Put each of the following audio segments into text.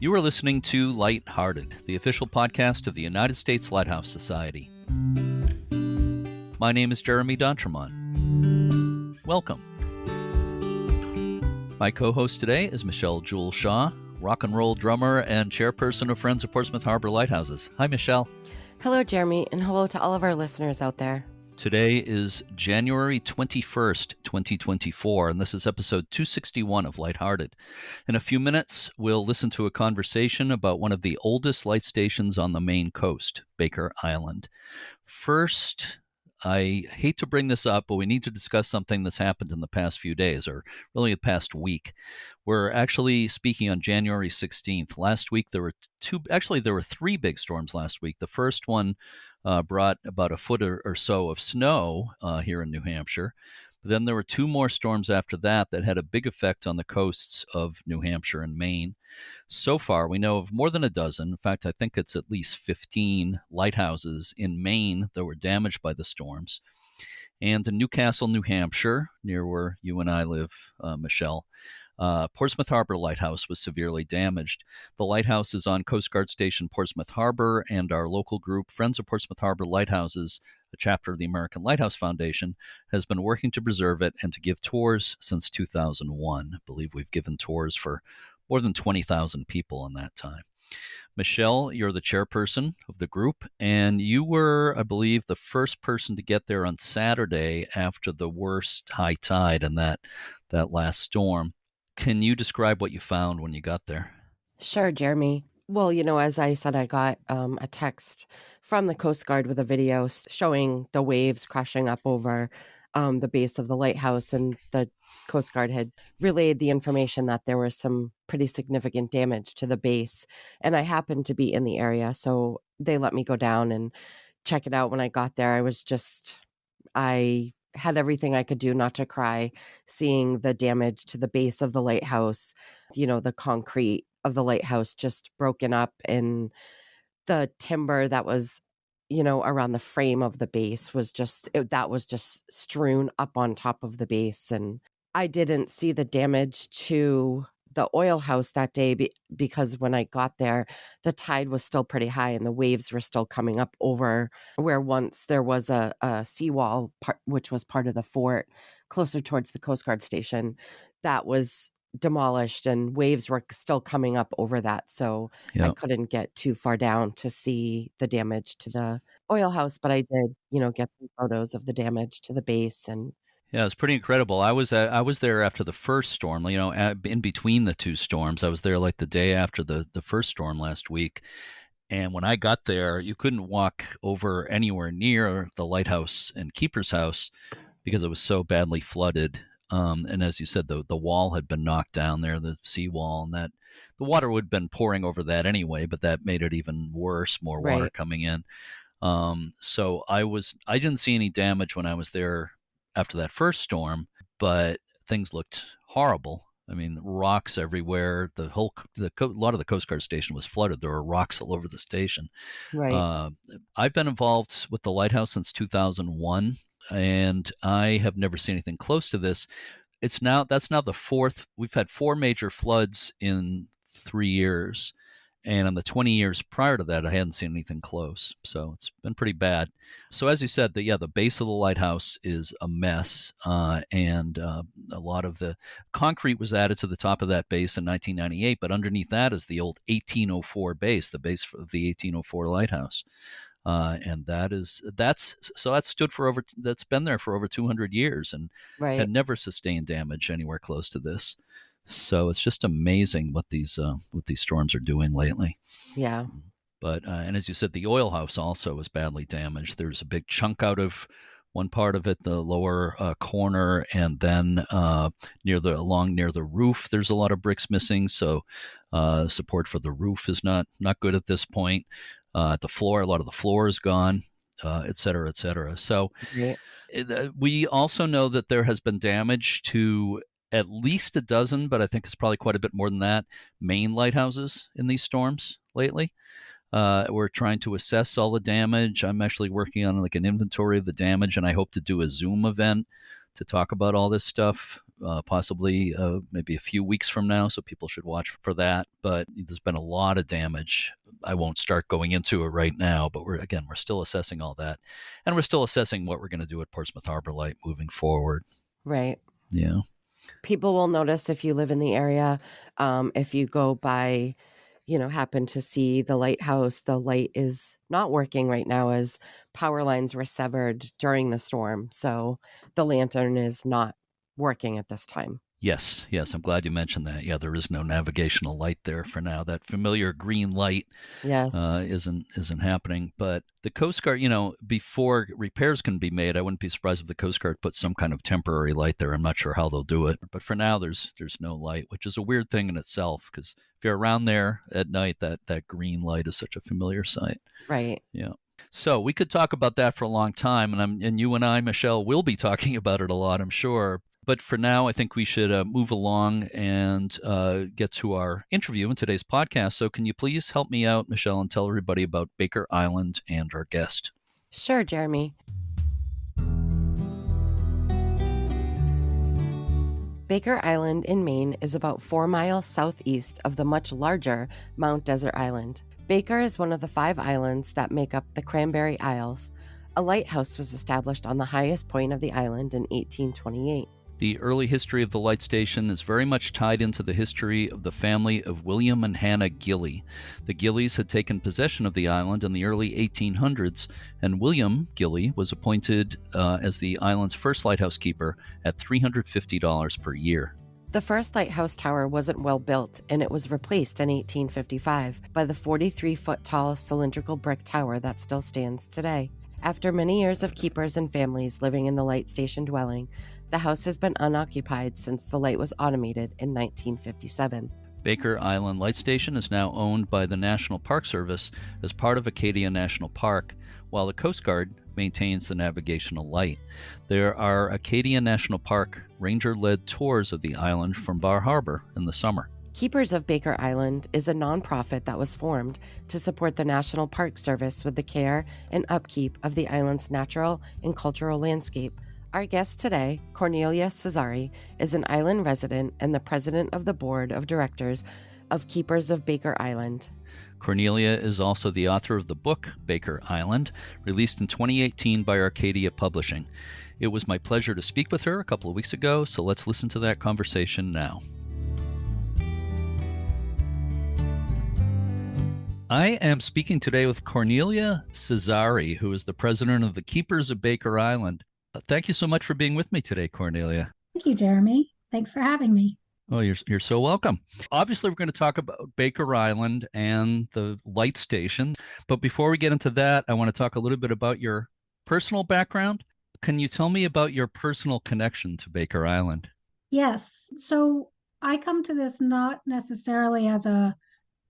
You are listening to Lighthearted, the official podcast of the United States Lighthouse Society. My name is Jeremy D'Entremont. Welcome. My co-host today is Michelle Jewel Shaw, rock and roll drummer and chairperson of Friends of Portsmouth Harbor Lighthouses. Hi, Michelle. Hello, Jeremy, and hello to all of our listeners out there. Today is January 21st, 2024, and this is episode 261 of Lighthearted. In a few minutes, we'll listen to a conversation about one of the oldest light stations on the Maine coast, Baker Island. First, I hate to bring this up, but we need to discuss something that's happened in the past few days, or really the past week. We're actually speaking on January 16th. Last week, there were three big storms last week. The first one brought about a foot or so of snow here in New Hampshire. But then there were two more storms after that had a big effect on the coasts of New Hampshire and Maine. So far, we know of more than a dozen. In fact, I think it's at least 15 lighthouses in Maine that were damaged by the storms. And in Newcastle, New Hampshire, near where you and I live, Michelle, Portsmouth Harbor Lighthouse was severely damaged. The lighthouse is on Coast Guard Station Portsmouth Harbor, and our local group, Friends of Portsmouth Harbor Lighthouses, a chapter of the American Lighthouse Foundation, has been working to preserve it and to give tours since 2001. I believe we've given tours for more than 20,000 people in that time. Michelle, you're the chairperson of the group, and you were, I believe, the first person to get there on Saturday after the worst high tide and that last storm. Can you describe what you found when you got there? Sure, Jeremy. Well, as I said, I got a text from the Coast Guard with a video showing the waves crashing up over the base of the lighthouse, and the Coast Guard had relayed the information that there was some pretty significant damage to the base, and I happened to be in the area, so they let me go down and check it out. When I got there, I had everything I could do not to cry, seeing the damage to the base of the lighthouse, the concrete of the lighthouse just broken up, and the timber that was, around the frame of the base was just strewn up on top of the base. And I didn't see the damage to the oil house that day because when I got there, the tide was still pretty high and the waves were still coming up over where once there was a seawall, which was part of the fort closer towards the Coast Guard station, that was demolished and waves were still coming up over that. So I couldn't get too far down to see the damage to the oil house, but I did, get some photos of the damage to the base. And yeah, it's pretty incredible. I was there after the first storm, in between the two storms. I was there like the day after the first storm last week. And when I got there, you couldn't walk over anywhere near the lighthouse and keeper's house because it was so badly flooded. And as you said, the wall had been knocked down there, the seawall, and that the water would have been pouring over that anyway, but that made it even worse, more water coming in. So I didn't see any damage when I was there after that first storm, but things looked horrible. I mean, rocks everywhere. A lot of the Coast Guard station was flooded. There were rocks all over the station. Right. I've been involved with the lighthouse since 2001, and I have never seen anything close to this. That's now the fourth. We've had four major floods in 3 years. And in the 20 years prior to that, I hadn't seen anything close. So it's been pretty bad. So as you said, the base of the lighthouse is a mess. And a lot of the concrete was added to the top of that base in 1998. But underneath that is the old 1804 base, the base of the 1804 lighthouse. And that's been there for over 200 years and had never sustained damage anywhere close to this. So it's just amazing what these storms are doing lately. Yeah. But and as you said, the oil house also was badly damaged. There's a big chunk out of one part of it, the lower corner, and then near the roof, there's a lot of bricks missing. So support for the roof is not good at this point. The floor, a lot of the floor is gone, et cetera, et cetera. So we also know that there has been damage to at least a dozen, but I think it's probably quite a bit more than that, Maine lighthouses in these storms lately. We're trying to assess all the damage. I'm actually working on an inventory of the damage, and I hope to do a Zoom event to talk about all this stuff possibly maybe a few weeks from now, so people should watch for that. But there's been a lot of damage. I won't start going into it right now, but we're still assessing all that, and we're still assessing what we're going to do at Portsmouth Harbor Light moving forward. Right. Yeah. People will notice if you live in the area, if you go by, happen to see the lighthouse, the light is not working right now as power lines were severed during the storm. So the lantern is not working at this time. Yes, I'm glad you mentioned that. Yeah, there is no navigational light there for now. That familiar green light Yes. isn't happening. But the Coast Guard, before repairs can be made, I wouldn't be surprised if the Coast Guard puts some kind of temporary light there. I'm not sure how they'll do it. But for now, there's no light, which is a weird thing in itself, because if you're around there at night, that green light is such a familiar sight. Right. Yeah. So we could talk about that for a long time, and you and I, Michelle, will be talking about it a lot, I'm sure. But for now, I think we should move along and get to our interview in today's podcast. So can you please help me out, Michelle, and tell everybody about Baker Island and our guest? Sure, Jeremy. Baker Island in Maine is about 4 miles southeast of the much larger Mount Desert Island. Baker is one of the 5 islands that make up the Cranberry Isles. A lighthouse was established on the highest point of the island in 1828. The early history of the light station is very much tied into the history of the family of William and Hannah Gilley. The Gilleys had taken possession of the island in the early 1800s, and William Gilley was appointed as the island's first lighthouse keeper at $350 per year. The first lighthouse tower wasn't well built, and it was replaced in 1855 by the 43-foot-tall cylindrical brick tower that still stands today. After many years of keepers and families living in the light station dwelling, the house has been unoccupied since the light was automated in 1957. Baker Island Light Station is now owned by the National Park Service as part of Acadia National Park, while the Coast Guard maintains the navigational light. There are Acadia National Park ranger-led tours of the island from Bar Harbor in the summer. Keepers of Baker Island is a nonprofit that was formed to support the National Park Service with the care and upkeep of the island's natural and cultural landscape. Our guest today, Cornelia Cesari, is an island resident and the president of the board of directors of Keepers of Baker Island. Cornelia is also the author of the book Baker Island, released in 2018 by Arcadia Publishing. It was my pleasure to speak with her a couple of weeks ago, so let's listen to that conversation now. I am speaking today with Cornelia Cesari, who is the president of the Keepers of Baker Island. Thank you so much for being with me today, Cornelia. Thank you, Jeremy. Thanks for having me. Oh, you're so welcome. Obviously, we're going to talk about Baker Island and the light station. But before we get into that, I want to talk a little bit about your personal background. Can you tell me about your personal connection to Baker Island? Yes. So I come to this not necessarily as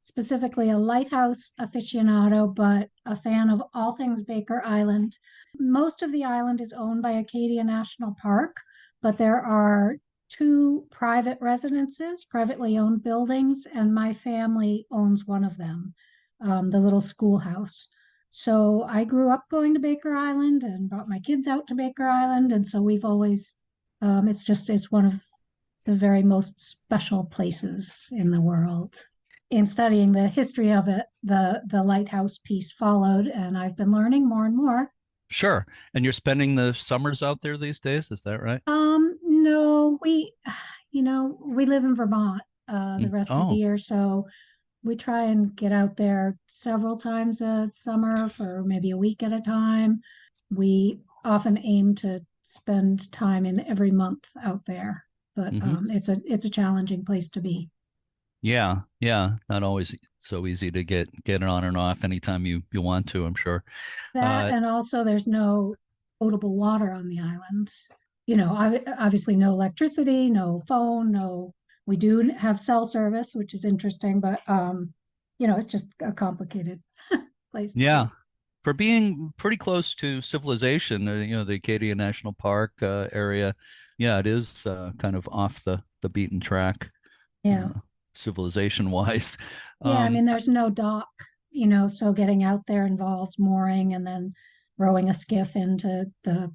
specifically a lighthouse aficionado, but a fan of all things Baker Island. Most of the island is owned by Acadia National Park, but there are 2 private residences, privately owned buildings, and my family owns one of them, the little schoolhouse. So I grew up going to Baker Island and brought my kids out to Baker Island, and so we've always, it's one of the very most special places in the world. In studying the history of it, the lighthouse piece followed, and I've been learning more and more. Sure. And you're spending the summers out there these days, is that right? No, we live in Vermont the rest of the year, so we try and get out there several times a summer for maybe a week at a time. We often aim to spend time in every month out there, but it's a challenging place to be. Yeah. Not always so easy to get it on and off anytime you want to, I'm sure. That and also there's no potable water on the island. Obviously no electricity, no phone, we do have cell service, which is interesting, but it's just a complicated place. Yeah. For being pretty close to civilization, the Acadia National Park area, it is kind of off the beaten track. Yeah. Civilization-wise. There's no dock, so getting out there involves mooring and then rowing a skiff into the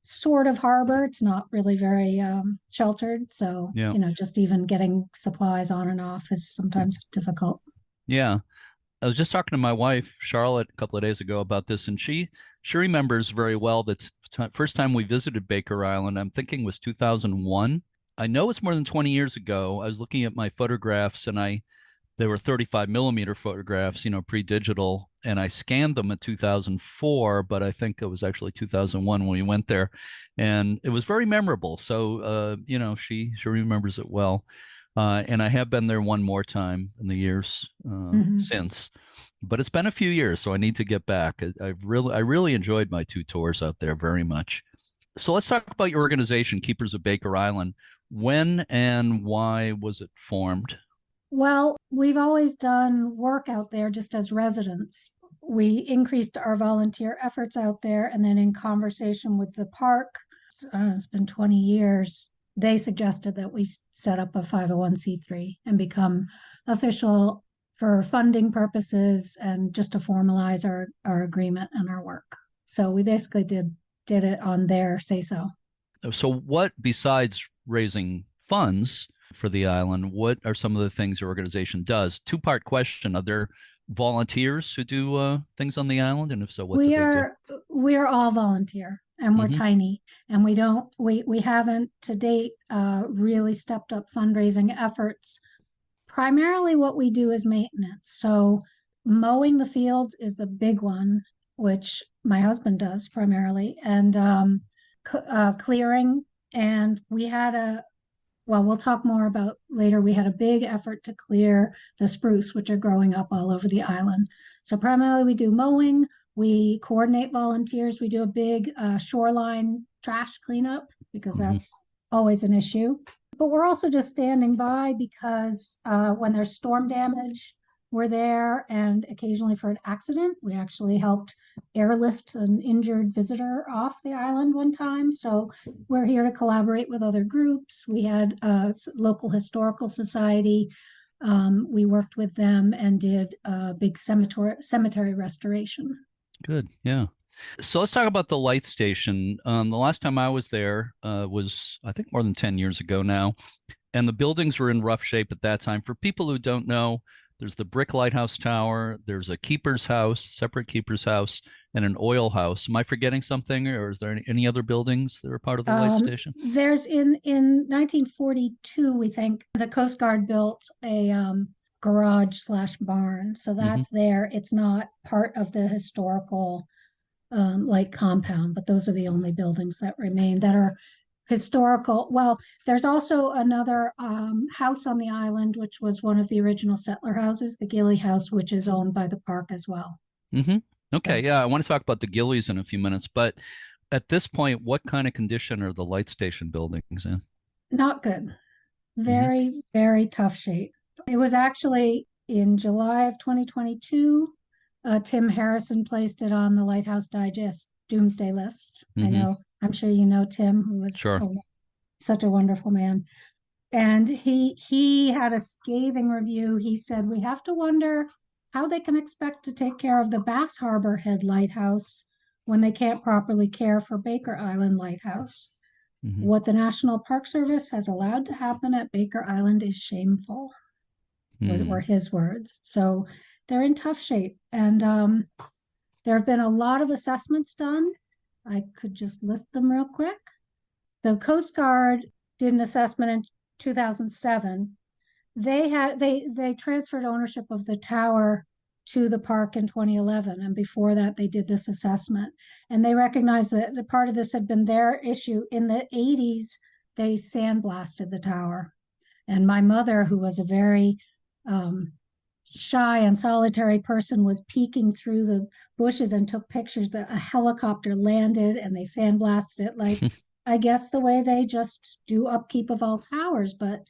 sort of harbor. It's not really very sheltered. So, Yeah. just even getting supplies on and off is sometimes difficult. Yeah. I was just talking to my wife, Charlotte, a couple of days ago about this, and she remembers very well that first time we visited Baker Island, I'm thinking was 2001. I know it's more than 20 years ago. I was looking at my photographs, and they were 35 millimeter photographs, pre-digital, and I scanned them in 2004, but I think it was actually 2001 when we went there, and it was very memorable. So, she remembers it well. And I have been there one more time in the years since, but it's been a few years, so I need to get back. I really enjoyed my 2 tours out there very much. So let's talk about your organization, Keepers of Baker Island. When and why was it formed? Well, we've always done work out there just as residents. We increased our volunteer efforts out there, and then in conversation with the park, it's been 20 years, they suggested that we set up a 501c3 and become official for funding purposes and just to formalize our agreement and our work. So we basically did it on their say-so. So what, besides raising funds for the island, what are some of the things your organization does? 2-part question. Are there volunteers who do things on the island? And if so, what do they do? We're all volunteer, and we're tiny, and we haven't to date really stepped up fundraising efforts. Primarily what we do is maintenance. So mowing the fields is the big one, which my husband does primarily, and clearing. And we had we'll talk more about later, we had a big effort to clear the spruce, which are growing up all over the island. So primarily we do mowing, we coordinate volunteers, we do a big shoreline trash cleanup because that's always an issue. But we're also just standing by because when there's storm damage, we're there, and occasionally for an accident. We actually helped airlift an injured visitor off the island one time. So we're here to collaborate with other groups. We had a local historical society. We worked with them and did a big cemetery restoration. Good, yeah. So let's talk about the light station. The last time I was there was, I think, more than 10 years ago now, and the buildings were in rough shape at that time. For people who don't know, there's the brick lighthouse tower, there's a keeper's house, separate keeper's house, and an oil house. Am I forgetting something, or is there any other buildings that are part of the light station? There's in 1942, we think, the Coast Guard built a garage/barn. So that's there. It's not part of the historical light compound, but those are the only buildings that remain that are historical. Well, there's also another house on the island, which was one of the original settler houses, the Gilly House, which is owned by the park as well. Okay, yeah, I want to talk about the Gillies in a few minutes, but at this point, what kind of condition are the light station buildings in? Not good. Very, very tough shape. It was actually in July of 2022, Tim Harrison placed it on the Lighthouse Digest Doomsday List. I'm sure you know Tim, who was such a wonderful man. And he had a scathing review. He said, we have to wonder how they can expect to take care of the Bass Harbor Head Lighthouse when they can't properly care for Baker Island Lighthouse. What the National Park Service has allowed to happen at Baker Island is shameful, were his words. So they're in tough shape. And there have been a lot of assessments done. I could just list them real quick. The Coast Guard did an assessment in 2007. They transferred ownership of the tower to the park in 2011, and before that they did this assessment, and they recognized that the part of this had been their issue. In the 80s they sandblasted the tower, and my mother, who was a very shy and solitary person, was peeking through the bushes and took pictures that a helicopter landed and they sandblasted it, like I guess the way they just do upkeep of all towers, but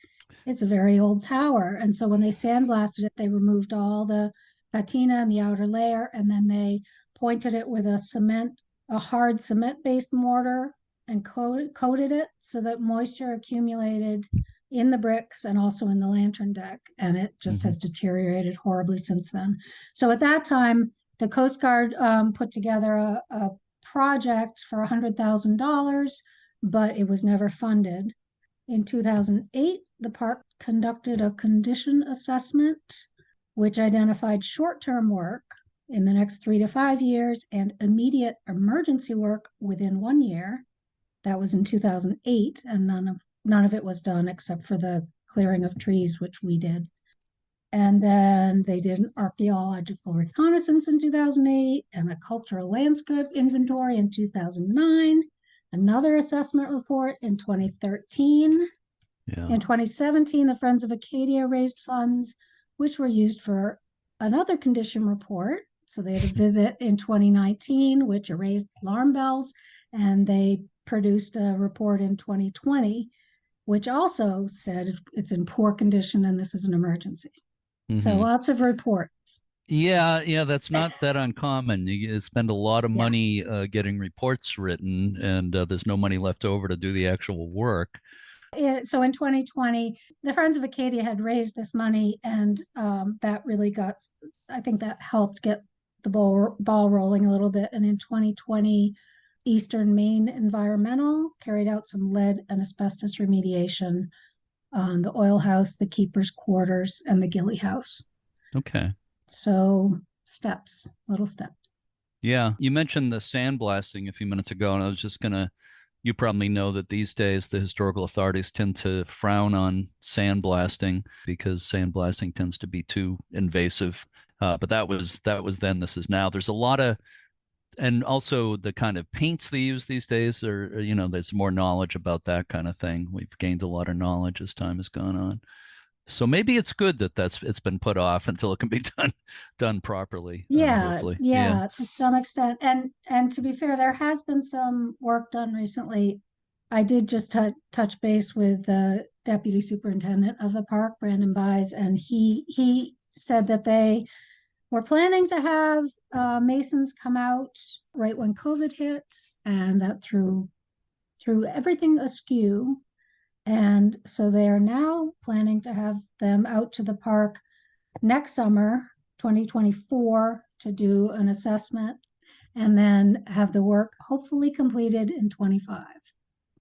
it's a very old tower. And so when they sandblasted it, they removed all the patina and the outer layer, and then they pointed it with a hard cement-based mortar, and coated it so that moisture accumulated in the bricks and also in the lantern deck, and it just has deteriorated horribly since then. So at that time, the Coast Guard put together a project for $100,000, but it was never funded. In 2008, the park conducted a condition assessment, which identified short-term work in the next 3 to 5 years and immediate emergency work within 1 year. That was in 2008, and none of it was done except for the clearing of trees, which we did. And then they did an archaeological reconnaissance in 2008 and a cultural landscape inventory in 2009, another assessment report in 2013. Yeah. In 2017, the Friends of Acadia raised funds, which were used for another condition report. So they had a visit in 2019, which raised alarm bells, and they produced a report in 2020, which also said it's in poor condition and this is an emergency. So lots of reports. Yeah, that's not that uncommon. You spend a lot of money getting reports written, and there's no money left over to do the actual work. So in 2020, the Friends of Acadia had raised this money, and that really I think that helped get the ball rolling a little bit. And in 2020, Eastern Maine Environmental carried out some lead and asbestos remediation on the oil house, the keeper's quarters, and the gilly house. Okay. So little steps. Yeah. You mentioned the sandblasting a few minutes ago, and I was just you probably know that these days the historical authorities tend to frown on sandblasting because sandblasting tends to be too invasive. But that was then, this is now. There's a lot of, and also the kind of paints they use these days are, there's more knowledge about that kind of thing. We've gained a lot of knowledge as time has gone on. So maybe it's good that it's been put off until it can be done properly. Yeah, to some extent. And to be fair, there has been some work done recently. I did just touch base with the deputy superintendent of the park, Brandon Byes, and he said that they we're planning to have masons come out right when COVID hit, and that threw everything askew. And so they are now planning to have them out to the park next summer, 2024, to do an assessment and then have the work hopefully completed in 25.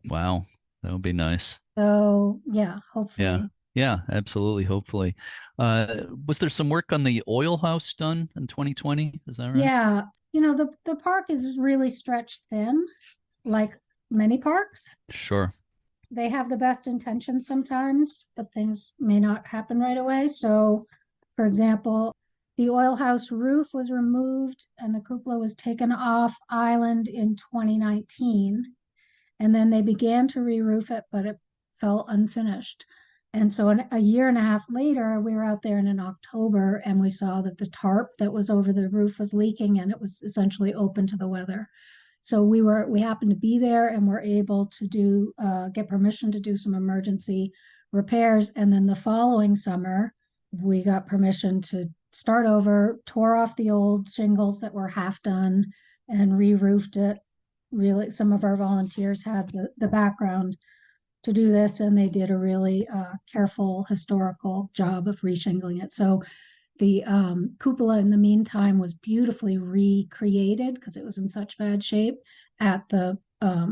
Wow, that would be nice. So yeah, hopefully. Yeah, absolutely. Hopefully. Was there some work on the oil house done in 2020? Is that right? Yeah. The park is really stretched thin, like many parks. Sure. They have the best intentions sometimes, but things may not happen right away. So, for example, the oil house roof was removed and the cupola was taken off island in 2019. And then they began to re-roof it, but it fell unfinished. And so a year and a half later, we were out there in October and we saw that the tarp that was over the roof was leaking and it was essentially open to the weather. So we happened to be there and were able to get permission to do some emergency repairs. And then the following summer, we got permission to start over, tore off the old shingles that were half done and re-roofed it. Really, some of our volunteers had the background to do this, and they did a really careful historical job of re-shingling it. So the cupola in the meantime was beautifully recreated because it was in such bad shape at the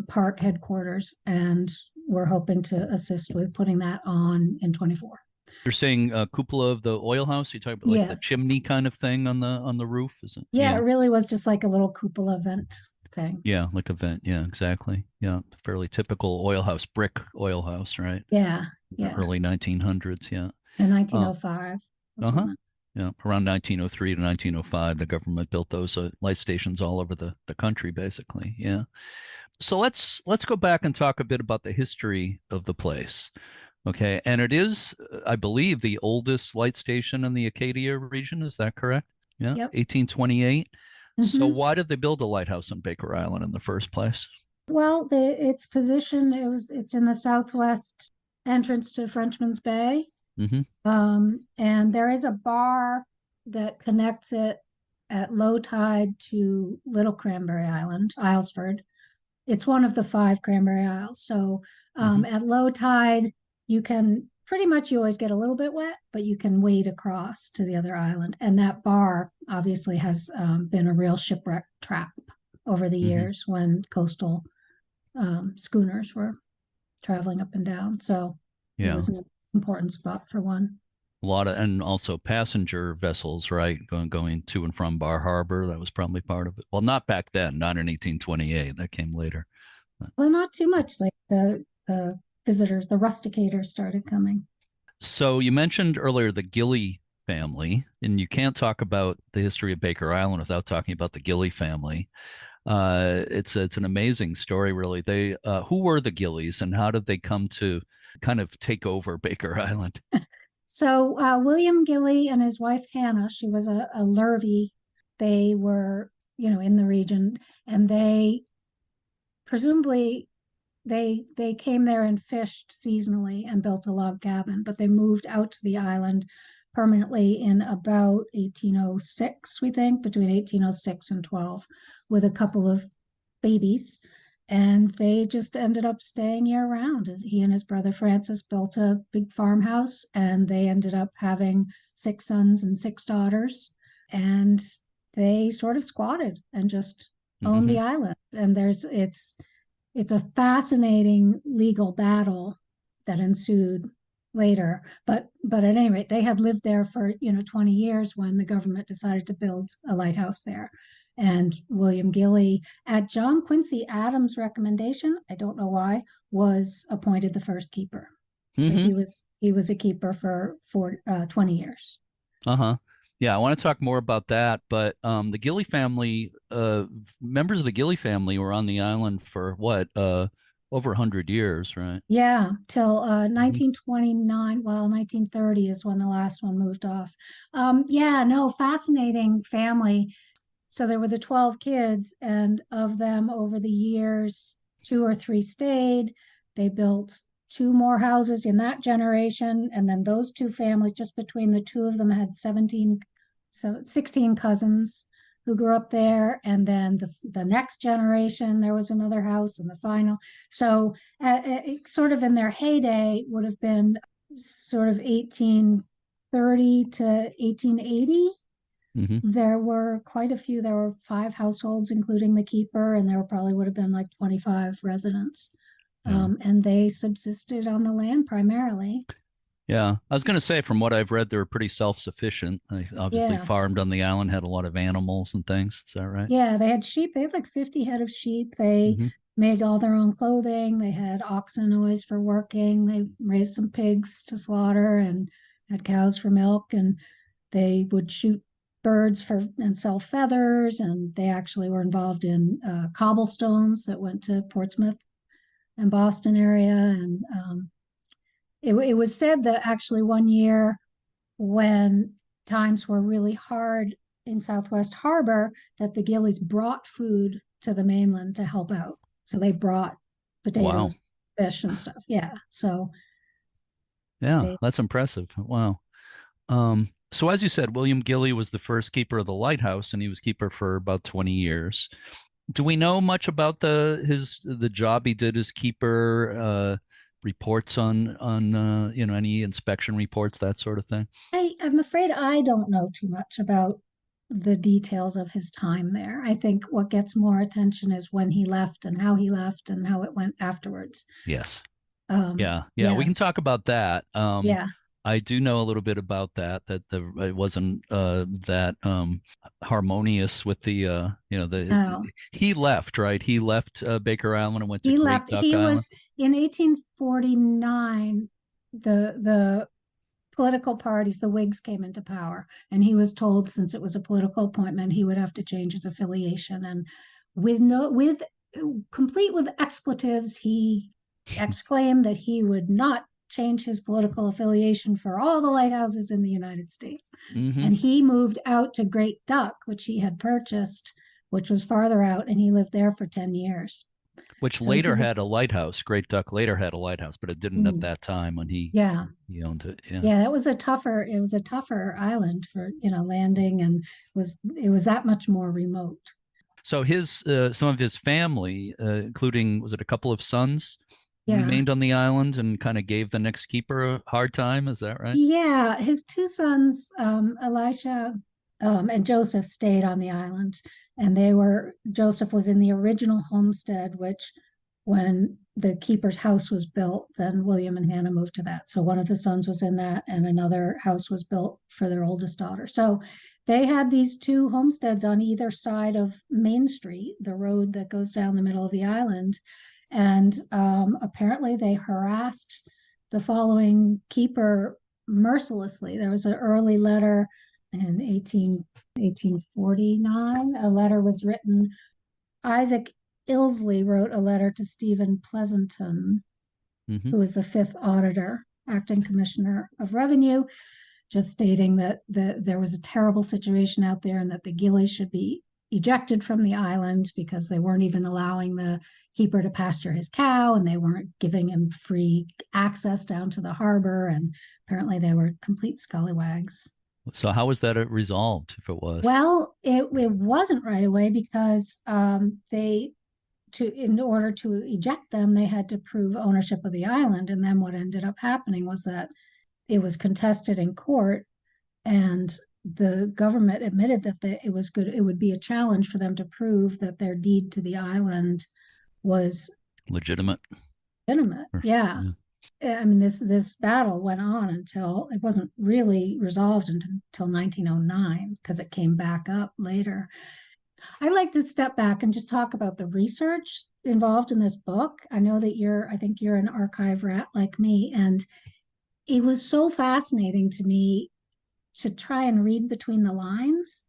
park headquarters, and we're hoping to assist with putting that on in 24. You're saying cupola of the oil house? You talk about like the chimney kind of thing on the roof, is it? Yeah, it really was just like a little cupola vent thing. Yeah, like a vent. Yeah, exactly. Yeah, fairly typical oil house, brick oil house, right? Yeah. Early 1900s. Yeah. In 1905. Yeah, around 1903 to 1905, the government built those light stations all over the country, basically. Yeah. So let's go back and talk a bit about the history of the place. Okay, and it is, I believe, the oldest light station in the Acadia region. Is that correct? Yeah, yep. 1828. Mm-hmm. So why did they build a lighthouse on Baker Island in the first place? Well, its position, it's in the southwest entrance to Frenchman's Bay. Mm-hmm. And there is a bar that connects it at low tide to Little Cranberry Island, Islesford. It's one of the 5 Cranberry Isles. So at low tide, you always get a little bit wet, but you can wade across to the other island. And that bar obviously has been a real shipwreck trap over the years when coastal schooners were traveling up and down. So it was an important spot for one. A lot of, and also passenger vessels, right? Going to and from Bar Harbor. That was probably part of it. Well, not back then, not in 1828. That came later. Well, not too much. Like the visitors, the rusticators started coming. So you mentioned earlier the Gilly family, and you can't talk about the history of Baker Island without talking about the Gilly family. It's an amazing story, really. They who were the Gillys, and how did they come to kind of take over Baker Island? So William Gilly and his wife Hannah, she was a Lurvy. They were, in the region, and they presumably they came there and fished seasonally and built a log cabin, but they moved out to the island permanently in about 1806, we think, between 1806 and 12, with a couple of babies. And they just ended up staying year round. He and his brother Francis built a big farmhouse, and they ended up having 6 sons and 6 daughters. And they sort of squatted and just owned the island. And it's a fascinating legal battle that ensued later. But at any rate, they had lived there for 20 years when the government decided to build a lighthouse there. And William Gilly, at John Quincy Adams' recommendation, I don't know why, was appointed the first keeper. So he was a keeper for 20 years. Yeah, I want to talk more about that. But the Gilly family, members of the Gilly family were on the island for what, over 100 years, right? Yeah, till 1929. Well, 1930 is when the last one moved off. Fascinating family. So there were the 12 kids, and of them over the years, 2 or 3 stayed. They built 2 more houses in that generation. And then those 2 families, just between the 2 of them, had 16 cousins who grew up there. And then the next generation, there was another house in the final. So sort of in their heyday would have been sort of 1830 to 1880. There were quite a few. There were 5 households, including the keeper, and there probably would have been like 25 residents. And they subsisted on the land primarily. Yeah, I was going to say, from what I've read, they were pretty self-sufficient. They obviously farmed on the island, had a lot of animals and things. Is that right? Yeah, they had sheep. They had like 50 head of sheep. They made all their own clothing. They had oxen always for working. They raised some pigs to slaughter and had cows for milk. And they would shoot birds and sell feathers. And they actually were involved in cobblestones that went to Portsmouth and Boston area. And it was said that actually one year when times were really hard in Southwest Harbor, that the Gillies brought food to the mainland to help out. So they brought potatoes, fish and stuff. Yeah. So. Yeah, that's impressive. Wow. So as you said, William Gilly was the first keeper of the lighthouse, and he was keeper for about 20 years. Do we know much about the job he did as keeper? Reports on any inspection reports, that sort of thing? I'm afraid I don't know too much about the details of his time there. I think what gets more attention is when he left and how it went afterwards. Yes. We can talk about that. I do know a little bit about that it wasn't that harmonious with the he left, right? He left Baker Island and went to Great Duck Island. Was in 1849, the political parties, the Whigs, came into power, and he was told, since it was a political appointment, he would have to change his affiliation. And complete with expletives, he exclaimed that he would not change his political affiliation for all the lighthouses in the United States. And he moved out to Great Duck, which he had purchased, which was farther out, and he lived there for 10 years. Which later had a lighthouse. Great Duck later had a lighthouse, but it didn't at that time when he owned it. Yeah, it was a tougher island for landing, and it was that much more remote. So some of his family, including, was it a couple of sons, remained on the island and kind of gave the next keeper a hard time. Is that right? Yeah, his 2 sons, Elisha and Joseph, stayed on the island, And Joseph was in the original homestead, which when the keeper's house was built, then William and Hannah moved to that. So one of the sons was in that, and another house was built for their oldest daughter. So they had these two homesteads on either side of Main Street, the road that goes down the middle of the island. And apparently they harassed the following keeper mercilessly. There was an early letter in 1849. A letter was written. Isaac Ilsley wrote a letter to Stephen Pleasanton, who was the fifth auditor, acting commissioner of revenue, just stating that there was a terrible situation out there and that the Gillies should be ejected from the island because they weren't even allowing the keeper to pasture his cow, and they weren't giving him free access down to the harbor, and apparently they were complete scallywags. So how was that resolved, if it was? Well, it wasn't right away because in order to eject them, they had to prove ownership of the island. And then what ended up happening was that it was contested in court, and the government admitted that it would be a challenge for them to prove that their deed to the island was legitimate. Yeah. I mean, this battle went on until it wasn't really resolved until 1909, because it came back up later. I'd like to step back and just talk about the research involved in this book. I know that I think you're an archive rat like me, and it was so fascinating to me to try and read between the lines,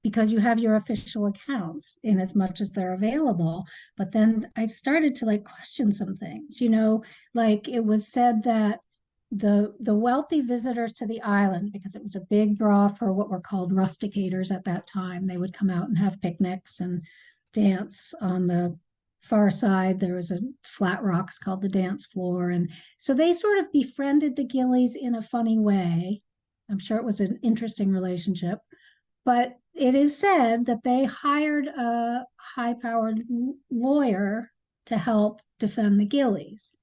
because you have your official accounts in as much as they're available. But then I started to question some things, like it was said that the wealthy visitors to the island, because it was a big draw for what were called rusticators at that time, they would come out and have picnics and dance on the far side. There was a flat rocks called the dance floor. And so they sort of befriended the Gillies in a funny way. I'm sure it was an interesting relationship. But it is said that they hired a high-powered lawyer to help defend the Gillies.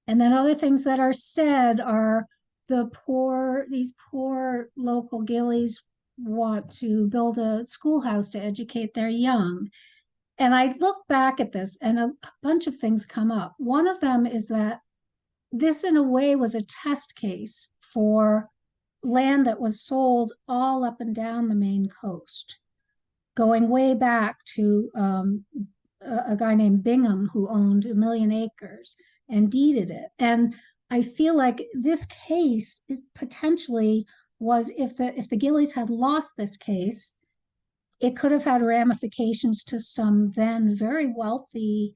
And then other things that are said are these poor local Gillies want to build a schoolhouse to educate their young. And I look back at this and a bunch of things come up. One of them is that this in a way was a test case for land that was sold all up and down the Maine coast, going way back to a guy named Bingham, who owned 1 million acres and deeded it. And I feel like this case is potentially was, if the Gillies had lost this case, it could have had ramifications to some then very wealthy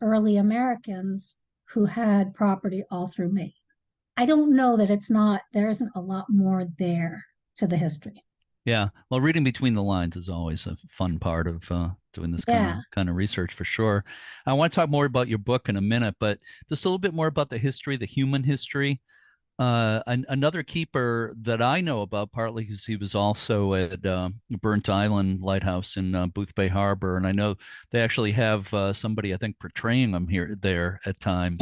early Americans who had property all through Maine. I don't know that there isn't a lot more there to the history. Yeah. Well, reading between the lines is always a fun part of doing this kind of research, for sure. I want to talk more about your book in a minute, but just a little bit more about the history, the human history. Another keeper that I know about, partly because he was also at Burnt Island Lighthouse in Booth Bay Harbor, and I know they actually have somebody, I think, portraying him there at times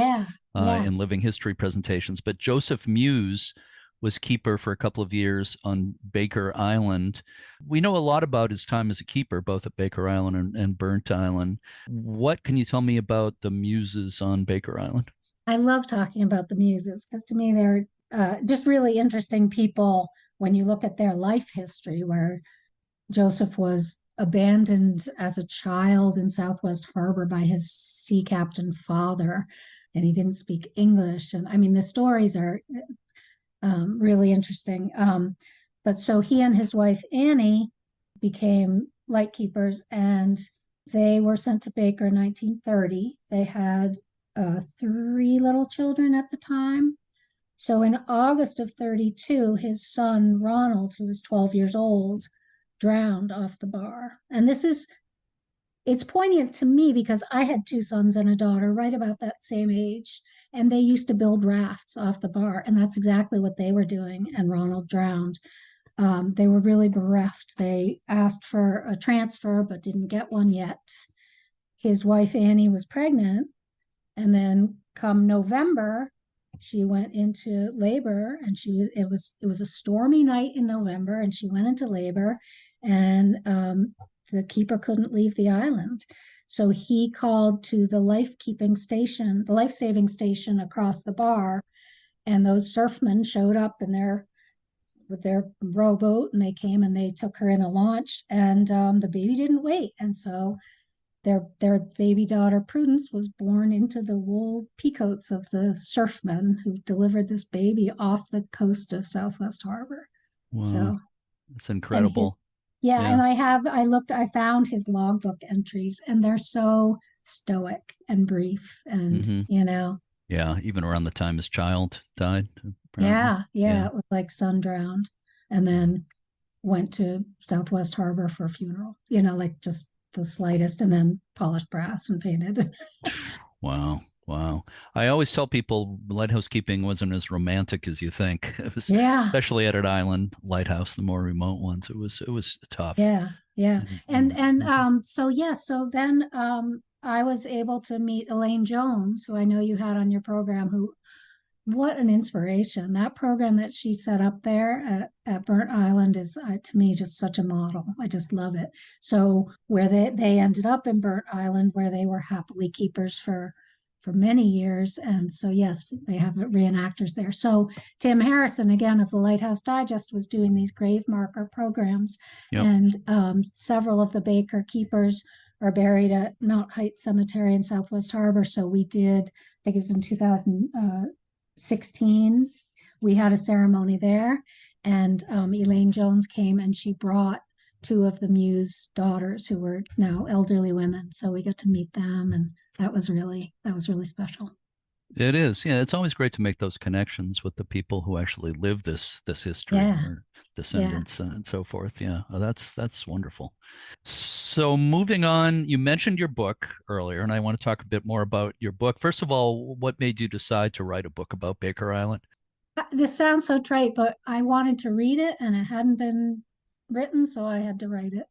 in living history presentations. But Joseph Muse was keeper for a couple of years on Baker Island. We know a lot about his time as a keeper, both at Baker Island and Burnt Island. What can you tell me about the Muses on Baker Island? I love talking about the Muses because to me they're just really interesting people when you look at their life history, where Joseph was abandoned as a child in Southwest Harbor by his sea captain father, and he didn't speak English. And I mean, the stories are really interesting. But so he and his wife Annie became lightkeepers, and they were sent to Baker in 1930. They had 3 little children at the time. So in August of 32, his son Ronald, who was 12 years old, drowned off the bar. And it's poignant to me because I had 2 sons and a daughter right about that same age, and they used to build rafts off the bar, and that's exactly what they were doing, and Ronald drowned. They were really bereft. They asked for a transfer but didn't get one yet. His wife Annie was pregnant, and then come November, she went into labor, and it was a stormy night in November, and she went into labor, and the keeper couldn't leave the island. So he called to the life-saving station across the bar, and those surfmen showed up with their rowboat, and they came and they took her in a launch, and the baby didn't wait. And so their baby daughter Prudence was born into the wool peacoats of the surfmen who delivered this baby off the coast of Southwest Harbor. Wow. So it's incredible. And I found his logbook entries, and they're so stoic and brief, and Yeah, even around the time his child died. Apparently. Yeah, it was like sun drowned, and then went to Southwest Harbor for a funeral, like just the slightest, and then polished brass and painted. Wow. I always tell people lighthouse keeping wasn't as romantic as you think. It was, especially at an island lighthouse, the more remote ones. It was tough. Yeah. So then I was able to meet Elaine Jones, who I know you had on your program, what an inspiration. That program that she set up there at Burnt Island is, to me, just such a model. I just love it. So where they ended up in Burnt Island, where they were happily keepers for many years. And so, yes, they have reenactors there. So Tim Harrison, again, of the Lighthouse Digest, was doing these grave marker programs. Yep. And several of the Baker keepers are buried at Mount Heights Cemetery in Southwest Harbor. So we did, I think it was in 2016, we had a ceremony there. And Elaine Jones came, and she brought two of the Muse daughters, who were now elderly women. So we got to meet them, and that was really special. It is. Yeah, it's always great to make those connections with the people who actually live this history, or descendants, and so forth. Yeah, that's wonderful. So moving on, you mentioned your book earlier, and I want to talk a bit more about your book. First of all, what made you decide to write a book about Baker Island? This sounds so trite, but I wanted to read it, and it hadn't been written, so I had to write it.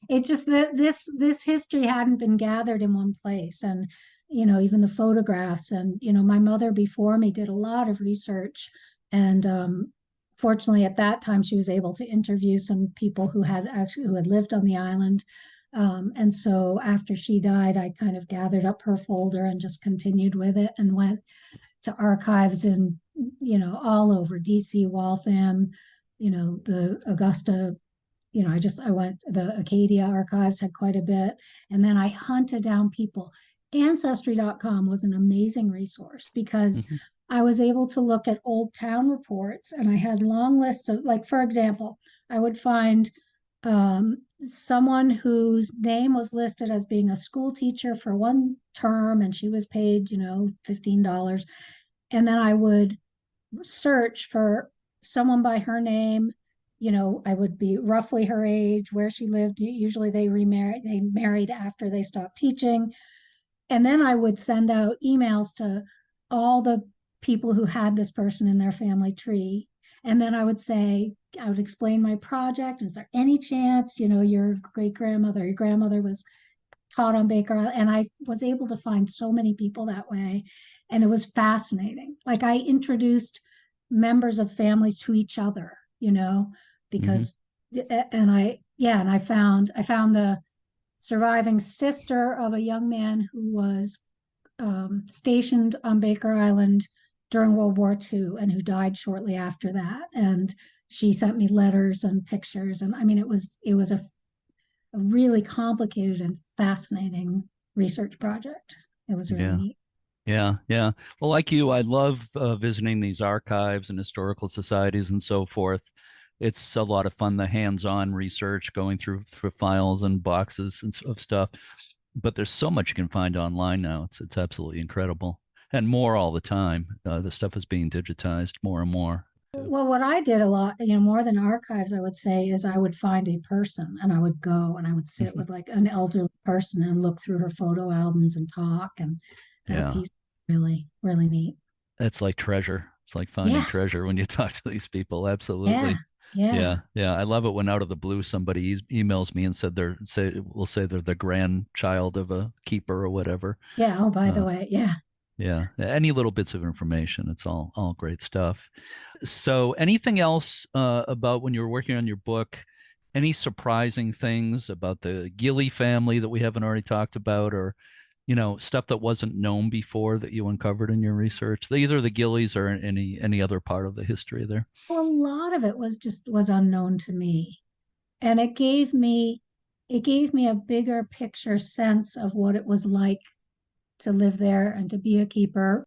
It's just that this history hadn't been gathered in one place, and even the photographs, and my mother before me did a lot of research, and fortunately at that time she was able to interview some people who had lived on the island, and so after she died, I kind of gathered up her folder and just continued with it, and went to archives in all over DC, Waltham, the Augusta, the Acadia archives had quite a bit. And then I hunted down people. Ancestry.com was an amazing resource, because I was able to look at old town reports, and I had long lists of, like, for example, I would find someone whose name was listed as being a school teacher for one term, and she was paid, $15. And then I would search for someone by her name. I would be roughly her age, where she lived. Usually they married after they stopped teaching. And then I would send out emails to all the people who had this person in their family tree. And then I would explain my project. Is there any chance, your grandmother was taught on Baker Island? And I was able to find so many people that way. And it was fascinating. Like, I introduced members of families to each other, because, and I found the surviving sister of a young man who was stationed on Baker Island during World War II, and who died shortly after that. And she sent me letters and pictures. And I mean, it was a really complicated and fascinating research project. It was really neat. Yeah. Well, like you, I love visiting these archives and historical societies and so forth. It's a lot of fun, the hands-on research, going through files and boxes of stuff. But there's so much you can find online now. It's absolutely incredible, and more all the time. The stuff is being digitized more and more. Well, what I did a lot, more than archives, I would say, is I would find a person, and I would go and I would sit with like an elderly person and look through her photo albums and talk. And that piece really, really neat. It's like treasure. It's like finding treasure when you talk to these people. Absolutely. Yeah. I love it when out of the blue somebody emails me and said they're the grandchild of a keeper or whatever. Yeah. Oh, by the way. Yeah. Yeah. Any little bits of information. It's all great stuff. So anything else about when you were working on your book any surprising things about the Gilly family that we haven't already talked about, or stuff that wasn't known before that you uncovered in your research? Either the Gillies or any other part of the history there. Well, a lot of it was unknown to me. And it gave me a bigger picture sense of what it was like to live there and to be a keeper.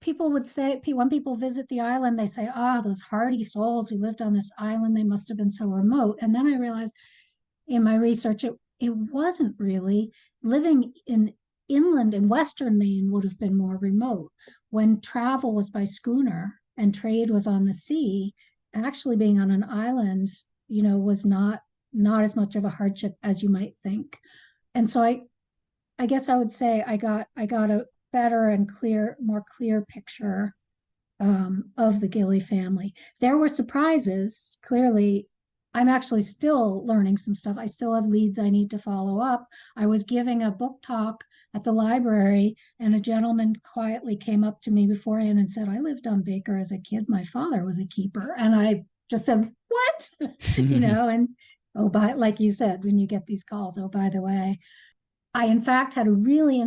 People would say, when people visit the island, they say, those hardy souls who lived on this island, they must have been so remote. And then I realized in my research, it wasn't really. Living inland in Western Maine would have been more remote. When travel was by schooner and trade was on the sea, actually being on an island, was not as much of a hardship as you might think. And so I guess I would say I got a better and more clear picture of the Gilly family. There were surprises. Clearly, I'm actually still learning some stuff. I still have leads I need to follow up. I was giving a book talk at the library, and a gentleman quietly came up to me beforehand and said, "I lived on Baker as a kid. My father was a keeper." And I just said, "What?" And like you said, when you get these calls, by the way, I in fact had a really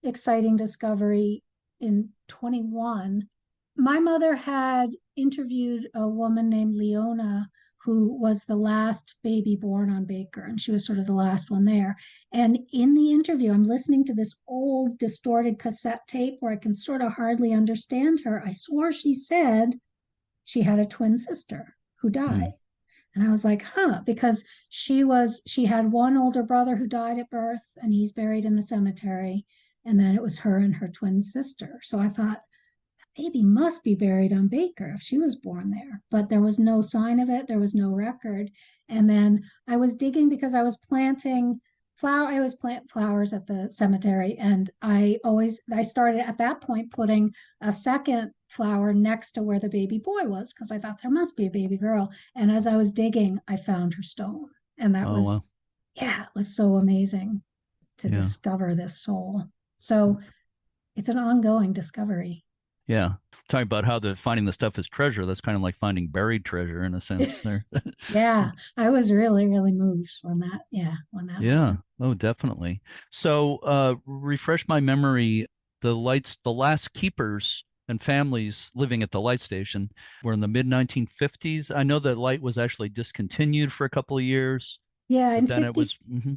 exciting discovery in 21. My mother had interviewed a woman named Leona, who was the last baby born on Baker, and she was sort of the last one there. And in the interview, I'm listening to this old distorted cassette tape where I can sort of hardly understand her. I swore she said she had a twin sister who died. And I was like, because she had one older brother who died at birth, and he's buried in the cemetery. And then it was her and her twin sister. So I thought, baby must be buried on Baker if she was born there. But there was no sign of it. There was no record. And then I was digging because I was planting I always plant flowers at the cemetery. And I started at that point putting a second flower next to where the baby boy was, because I thought there must be a baby girl. And as I was digging, I found her stone. And that was, wow. It was so amazing to discover this soul. So it's an ongoing discovery. Yeah. Talking about how finding the stuff is treasure. That's kind of like finding buried treasure in a sense there. Yeah. I was really, really moved when that Yeah. Happened. Oh, definitely. So refresh my memory. The last keepers and families living at the light station were in the mid 1950s. I know that light was actually discontinued for a couple of years. Yeah. In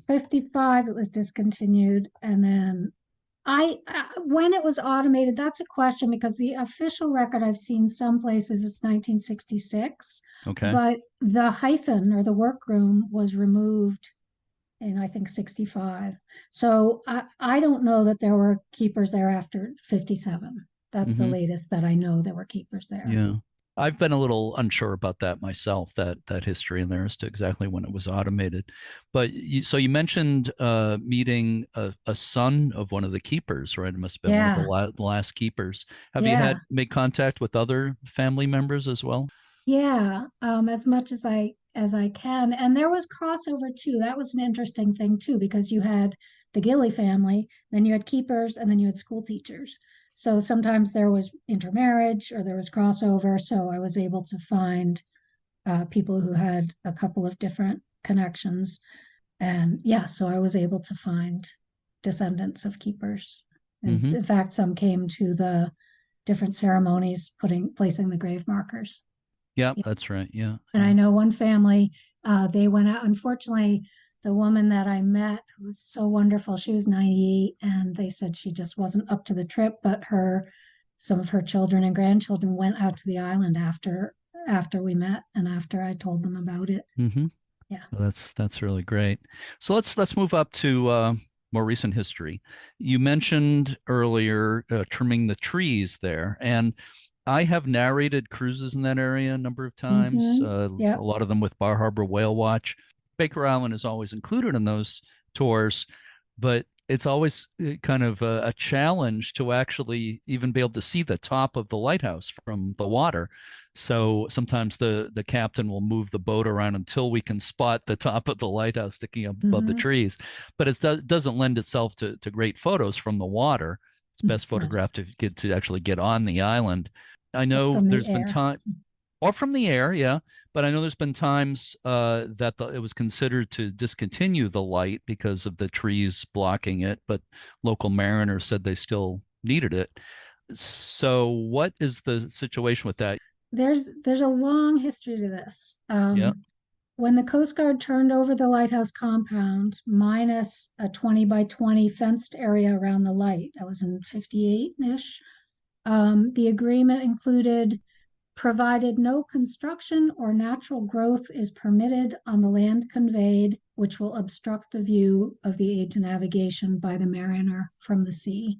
55, it was discontinued. And then when it was automated, that's a question, because the official record I've seen some places is 1966. Okay. But the hyphen or the workroom was removed in, I think, 65. So I don't know that there were keepers there after 57. That's the latest that I know there were keepers there. Yeah. I've been a little unsure about that myself, that history in there as to exactly when it was automated. But so you mentioned meeting a son of one of the keepers, right? It must have been one of the last keepers. Have you made contact with other family members as well? Yeah, as much as I can. And there was crossover too. That was an interesting thing too, because you had the Gilly family, then you had keepers, and then you had school teachers. So sometimes there was intermarriage or there was crossover. So I was able to find people who had a couple of different connections. And so I was able to find descendants of keepers. And in fact, some came to the different ceremonies, placing the grave markers. Yeah, that's right. Yeah. And I know one family, they went out. Unfortunately, the woman that I met was so wonderful. She was 98, and they said she just wasn't up to the trip, but some of her children and grandchildren went out to the island after we met and after I told them about it. Mm-hmm. Yeah. Well, that's really great. So let's move up to more recent history. You mentioned earlier trimming the trees there, and I have narrated cruises in that area a number of times. A lot of them with Bar Harbor Whale Watch. Baker Island is always included in those tours, but it's always kind of a challenge to actually even be able to see the top of the lighthouse from the water. So sometimes the captain will move the boat around until we can spot the top of the lighthouse sticking up above the trees. But it doesn't lend itself to great photos from the water. It's best photographed to actually get on the island. I know there's been time. or from the air, yeah. But I know there's been times that it was considered to discontinue the light because of the trees blocking it, but local mariners said they still needed it. So, what is the situation with that? There's a long history to this. Yeah. When the Coast Guard turned over the lighthouse compound, minus a 20 by 20 fenced area around the light, that was in 58-ish, the agreement included provided no construction or natural growth is permitted on the land conveyed, which will obstruct the view of the aid to navigation by the mariner from the sea.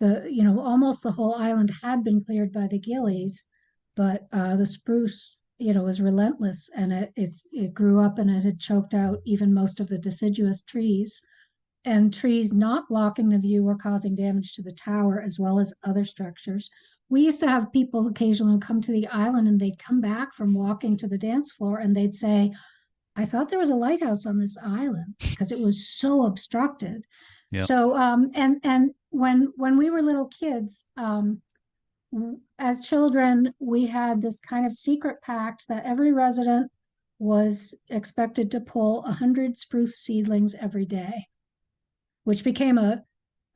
Almost the whole island had been cleared by the gillies, but the spruce, was relentless, and it grew up and it had choked out even most of the deciduous trees. And trees not blocking the view were causing damage to the tower as well as other structures. We used to have people occasionally come to the island and they'd come back from walking to the dance floor and they'd say, I thought there was a lighthouse on this island because it was so obstructed. Yeah. So, and when we were little kids, as children, we had this kind of secret pact that every resident was expected to pull 100 spruce seedlings every day, which became a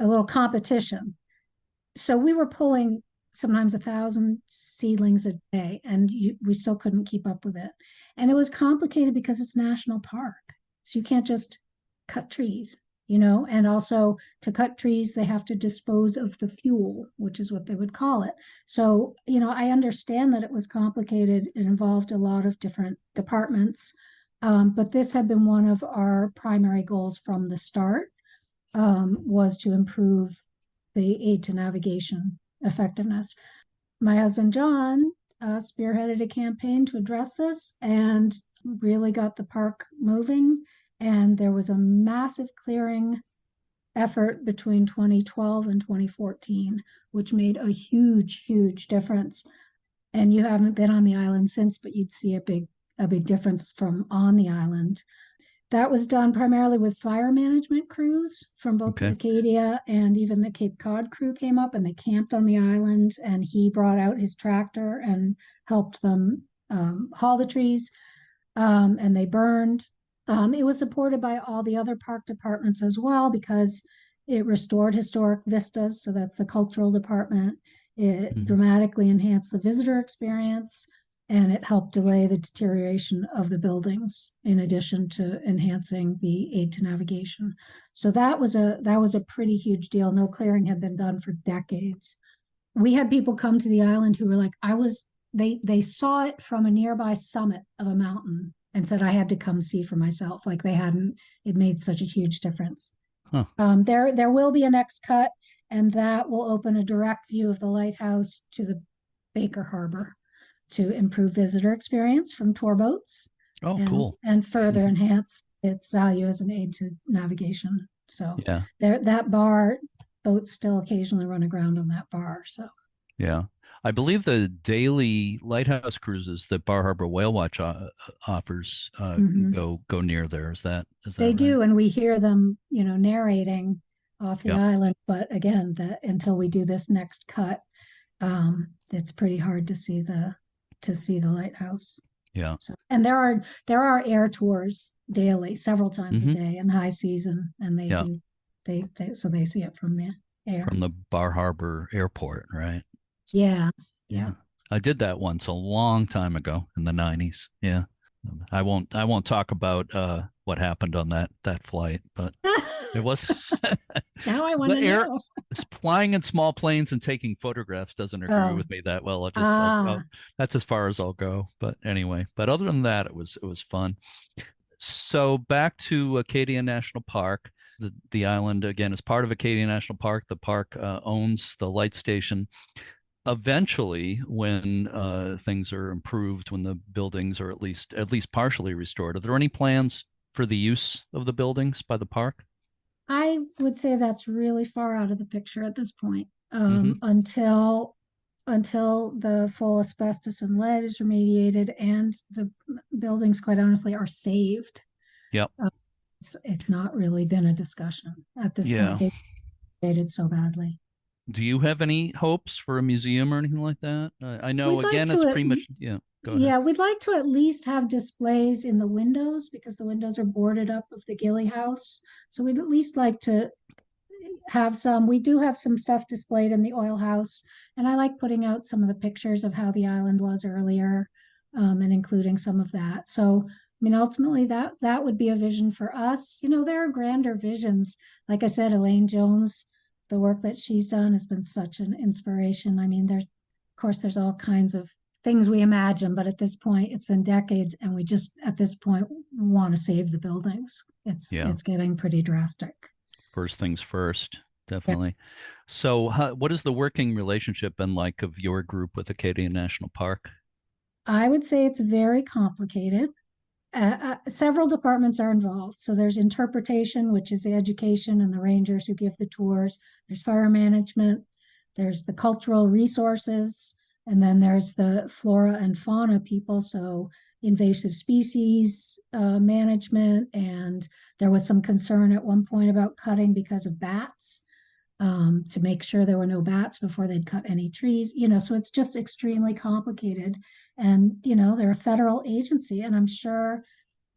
little competition. So we were pulling sometimes 1,000 seedlings a day, and we still couldn't keep up with it. And it was complicated because it's national park. So you can't just cut trees, and also to cut trees, they have to dispose of the fuel, which is what they would call it. So, I understand that it was complicated. It involved a lot of different departments, but this had been one of our primary goals from the start, was to improve the aid to navigation effectiveness. My husband, John, spearheaded a campaign to address this and really got the park moving. And there was a massive clearing effort between 2012 and 2014, which made a huge, huge difference. And you haven't been on the island since, but you'd see a big difference from on the island. That was done primarily with fire management crews from both Acadia and even the Cape Cod crew came up and they camped on the island, and he brought out his tractor and helped them haul the trees, and they burned. It was supported by all the other park departments as well because it restored historic vistas. So that's the cultural department. It dramatically enhanced the visitor experience, and it helped delay the deterioration of the buildings in addition to enhancing the aid to navigation. So that was a pretty huge deal. No clearing had been done for decades. We had people come to the island who were like, they saw it from a nearby summit of a mountain and said, I had to come see for myself. Like it made such a huge difference. Huh. There will be a next cut, and that will open a direct view of the lighthouse to the Baker Harbor to improve visitor experience from tour boats. Oh, cool. And further enhance its value as an aid to navigation. So yeah, that bar, boats still occasionally run aground on that bar. So yeah, I believe the daily lighthouse cruises that Bar Harbor Whale Watch offers go near there. Is that they right? do, and we hear them, narrating off the island. But again, until we do this next cut, it's pretty hard to see the lighthouse. Yeah. So, and there are air tours daily, several times a day in high season, and they see it from the air. From the Bar Harbor Airport, right? Yeah. I did that once a long time ago in the 90s. Yeah. I won't talk about what happened on that flight, but it was now I want to know. Flying in small planes and taking photographs doesn't agree with me that well. That's as far as I'll go. But anyway, other than that, it was fun. So back to Acadia National Park. The island again is part of Acadia National Park. The park owns the light station. Eventually, when things are improved, when the buildings are at least partially restored, are there any plans for the use of the buildings by the park? I would say that's really far out of the picture at this point. Until the full asbestos and lead is remediated and the buildings, quite honestly, are saved. Yep. It's not really been a discussion at this point. They've faded so badly. Do you have any hopes for a museum or anything like that? I know, We'd like again, to, it's pretty much, yeah, go ahead. yeah, we'd like to at least have displays in the windows because the windows are boarded up of the Gilly House. So we'd at least like to have some. We do have some stuff displayed in the oil house, and I like putting out some of the pictures of how the island was earlier, and including some of that. So, I mean, ultimately, that would be a vision for us. You know, there are grander visions. Like I said, Elaine Jones, the work that she's done has been such an inspiration. I mean, there's, of course, there's all kinds of things we imagine, but at this point, it's been decades, and we just at this point want to save the buildings. Yeah, It's getting pretty drastic. first things first, Yeah. definitely. So, what has the working relationship been like of your group with Acadia National Park? I would say it's very complicated. Several departments are involved. So there's interpretation, which is the education and the rangers who give the tours. There's fire management. There's the cultural resources. And then there's the flora and fauna people. So invasive species management. And there was some concern at one point about cutting because of bats, to make sure there were no bats before they'd cut any trees. You know, so it's just extremely complicated. And, you know, they're a federal agency, and I'm sure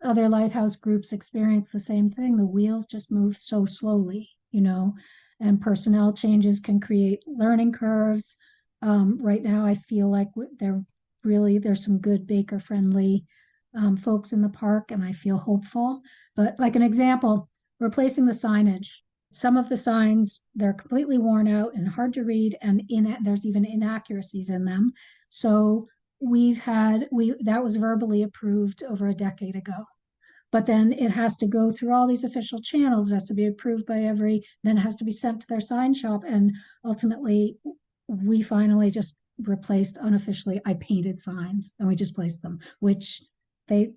other lighthouse groups experience the same thing. The wheels just move so slowly, you know, and personnel changes can create learning curves. Right now, I feel like there's some good Baker friendly folks in the park, and I feel hopeful. But like an example, replacing the signage. Some of the signs, they're completely worn out and hard to read, and there's even inaccuracies in them. So that was verbally approved over a decade ago, but then it has to go through all these official channels. It has to be approved by then it has to be sent to their sign shop, and ultimately we finally just replaced unofficially. I painted signs and we just placed them, which they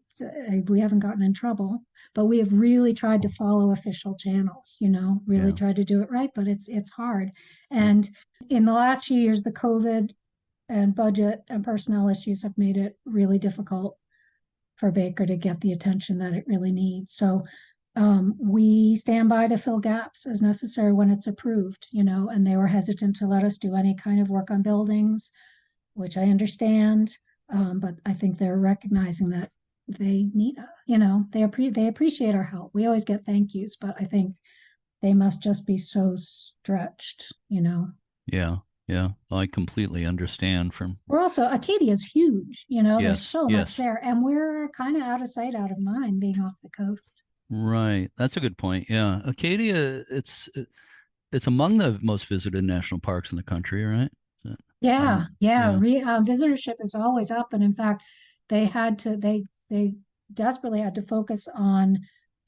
we haven't gotten in trouble, but we have really tried to follow official channels, you know, really Yeah, tried to do it right, but it's hard. yeah, And in the last few years, the COVID and budget and personnel issues have made it really difficult for Baker to get the attention that it really needs. So we stand by to fill gaps as necessary when it's approved, you know, and they were hesitant to let us do any kind of work on buildings, which I understand. But I think they're recognizing that they need, you know, they appreciate our help. We always get thank yous, but I think they must just be so stretched, you know. yeah, yeah. I completely understand from, We're also, Acadia is huge, you know, there's yes, so much yes. there, and we're kind of out of sight, out of mind being off the coast. Right. That's a good point. Yeah. Acadia, it's among the most visited national parks in the country, right? So, Yeah, yeah. yeah. Visitorship is always up, and in fact, they desperately had to focus on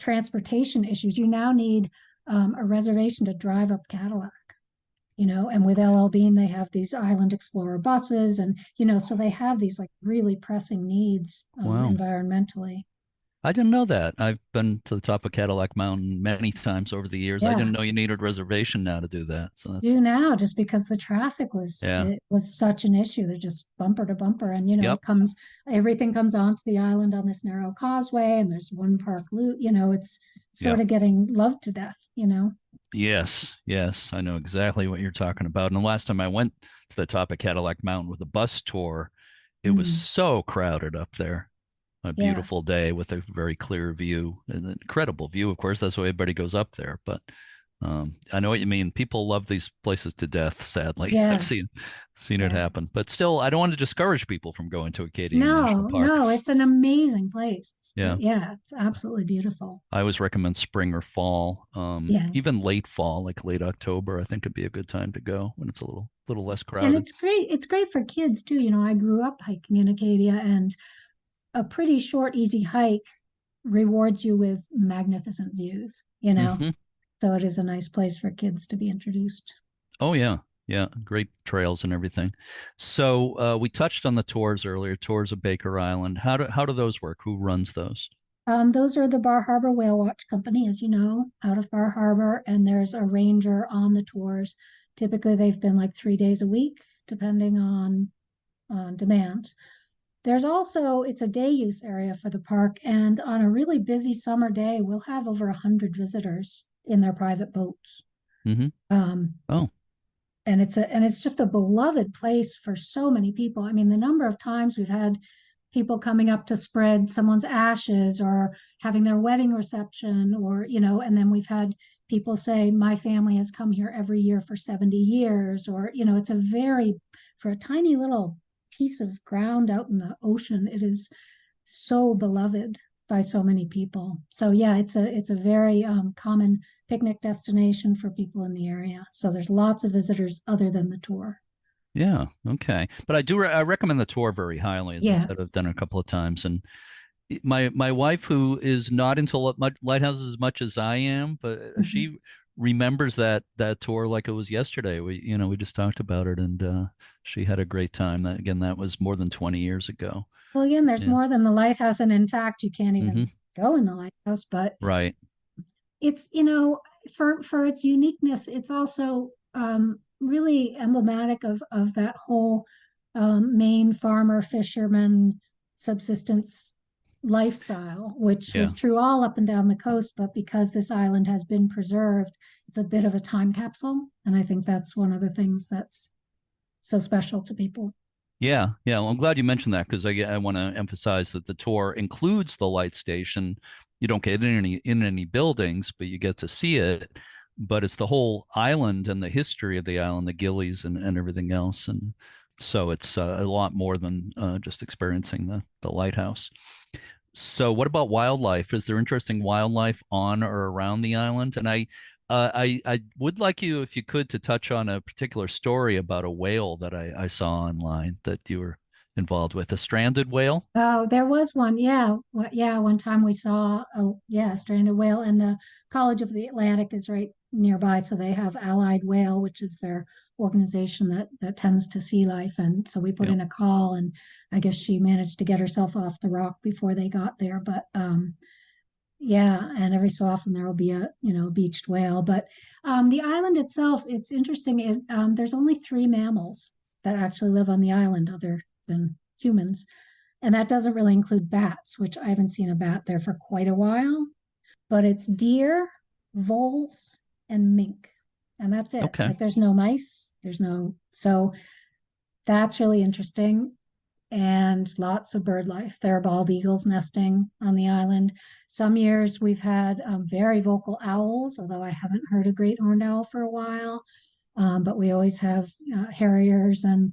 transportation issues. You now need a reservation to drive up Cadillac, you know, and with LL Bean, they have these Island Explorer buses, and you know, so they have these like really pressing needs Wow. environmentally. I didn't know that. I've been to the top of Cadillac Mountain many times over the years. I didn't Yeah, know you needed reservation now to do that. So that's, do now just because the traffic was yeah. it was such an issue. They're just bumper to bumper, and you know Yep. everything comes onto the island on this narrow causeway, and there's one park loop. You know, it's sort Yep. of getting loved to death. You know, Yes. Yes. I know exactly what you're talking about. And the last time I went to the top of Cadillac Mountain with a bus tour, it was mm, so crowded up there. A yeah. beautiful day with a very clear view, an incredible view. Of course, that's why everybody goes up there. But I know what you mean. People love these places to death. Sadly, I've Yeah, seen it yeah. happen. But still, I don't want to discourage people from going to Acadia National No, Park. no, it's an amazing place. Yeah, Yeah, it's absolutely beautiful. I always recommend spring or fall, Yeah. even late fall, like late October. I think would be a good time to go when it's a little less And crowded. it's great. It's great for kids too. You know, I grew up hiking in Acadia, and a pretty short, easy hike rewards you with magnificent views, you know? Hmm. So it is a nice place for kids to be introduced. Oh yeah, yeah, great trails and everything. So we touched on the tours earlier, tours of Baker Island. How do those work? Who runs those? Those are the Bar Harbor Whale Watch Company, as you know, out of Bar Harbor, and there's a ranger on the tours. Typically, they've been like 3 days a week, depending on demand. There's also, it's a day use area for the park, and on a really busy summer day, we'll have over 100 visitors in their private boats. Hmm. Um, Oh, it's just a beloved place for so many people. I mean, the number of times we've had people coming up to spread someone's ashes or having their wedding reception, or, and then we've had people say, my family has come here every year for 70 years, or, it's for a tiny little piece of ground out in the ocean, it is so beloved by so many people. So yeah, it's a very common picnic destination for people in the area. So there's lots of visitors other than the tour. Yeah. Okay. But I recommend the tour very highly. As I said, I've Yes. done it a couple of times, and my wife, who is not into lighthouses as much as I am, but Mhm. she remembers that tour like it was yesterday. We just talked about it, and she had a great time. That was more than 20 years ago. Well, again, there's Yeah. more than the lighthouse, and in fact, you can't Hmm. even go in the lighthouse. But Right. it's, for its uniqueness, it's also really emblematic of that whole Maine farmer fisherman subsistence lifestyle, which Yeah. was true all up and down the coast. But because this island has been preserved, it's a bit of a time capsule, and I think that's one of the things that's so special to people. Yeah, yeah. Well, I'm glad you mentioned that, because I want to emphasize that the tour includes the light station. You don't get in any buildings, but you get to see it. But it's the whole island and the history of the island, the gillies and everything else, and so it's a lot more than just experiencing the lighthouse. So, what about wildlife? Is there interesting wildlife on or around the island? And I would like you, if you could, to touch on a particular story about a whale that I saw online that you were involved with, a stranded whale. Oh, there was one. Yeah. Yeah. One time we saw, a stranded whale, and the College of the Atlantic is right nearby. So they have Allied Whale, which is their organization that tends to sea life. And so we put Yep. in a call, and I guess she managed to get herself off the rock before they got there. But yeah, and every so often there will be a beached whale. But the island itself, it's interesting. There's only three mammals that actually live on the island other than humans. And that doesn't really include bats, which I haven't seen a bat there for quite a while. But it's deer, voles, and mink. And that's it. Okay. Like there's no mice, so that's really interesting. And lots of bird life. There are bald eagles nesting on the island. Some years we've had very vocal owls, although I haven't heard a great horned owl for a while. But we always have harriers and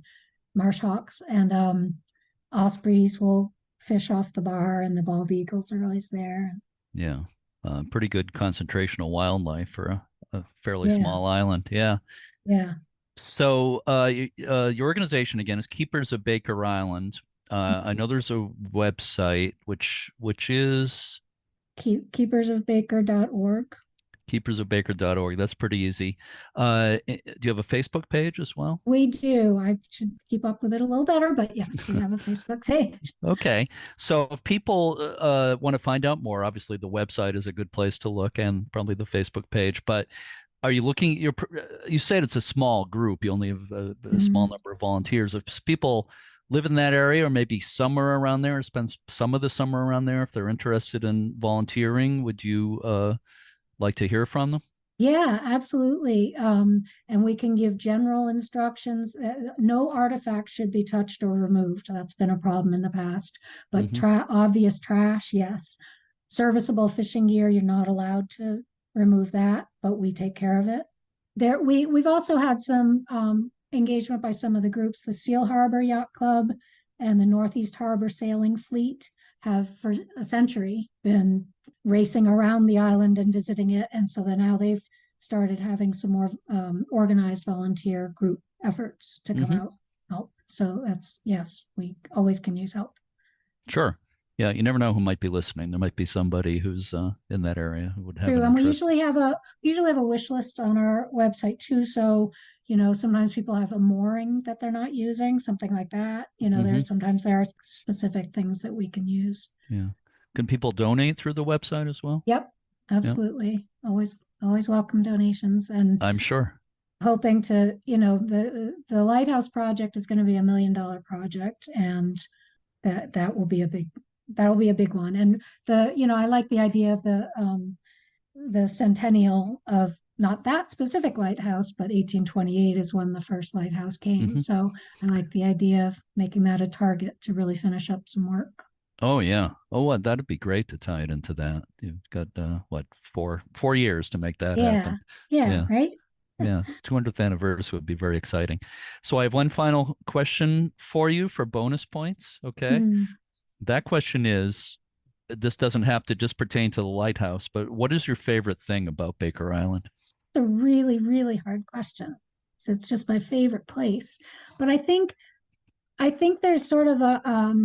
marsh hawks, and ospreys will fish off the bar, and the bald eagles are always there. Yeah. Pretty good concentration of wildlife for a fairly Yeah, small island. Yeah. yeah. So your organization again is Keepers of Baker Island. I know there's a website which is Keepersofbaker.org. keepersofbaker.org. That's pretty easy. Do you have a Facebook page as well? We do. I should keep up with it a little better, but yes, we have a Facebook page. Okay. So if people want to find out more, obviously the website is a good place to look, and probably the Facebook page. But are you looking? You said it's a small group. You only have a small Mhm. number of volunteers. If people live in that area, or maybe summer around there, or spend some of the summer around there, if they're interested in volunteering, would you like to hear from them? Yeah, absolutely. And we can give general instructions. No artifact should be touched or removed. That's been a problem in the past. But Hmm. obvious trash, yes. Serviceable fishing gear, you're not allowed to remove that, but we take care of it. We've also had some engagement by some of the groups. The Seal Harbor Yacht Club and the Northeast Harbor Sailing Fleet have for a century been racing around the island and visiting it. And so then now they've started having some more organized volunteer group efforts to come Hmm. out help. So that's, yes, we always can use help. Sure. Yeah, you never know who might be listening. There might be somebody who's in that area who would have True, an and we interest. usually have a wish list on our website too. So sometimes people have a mooring that they're not using, something like that. Hmm. There are specific things that we can use. Yeah. Can people donate through the website as well? Yep, Yeah, absolutely. Always welcome donations, and I'm sure. hoping to, the Lighthouse project is going to be $1 million project, and that will be a big one. And I like the idea of the centennial of not that specific lighthouse, but 1828 is when the first lighthouse came. Mm-hmm. So I like the idea of making that a target to really finish up some work. Oh yeah. Oh, well, that'd be great to tie it into that. You've got what, 4 years to make that Yeah. happen. Yeah. Right. Yeah. 200th anniversary would be very exciting. So I have one final question for you for bonus points. Okay. That question is, this doesn't have to just pertain to the lighthouse, but what is your favorite thing about Baker Island? It's a really, really hard question. So it's just my favorite place. But I think there's sort of a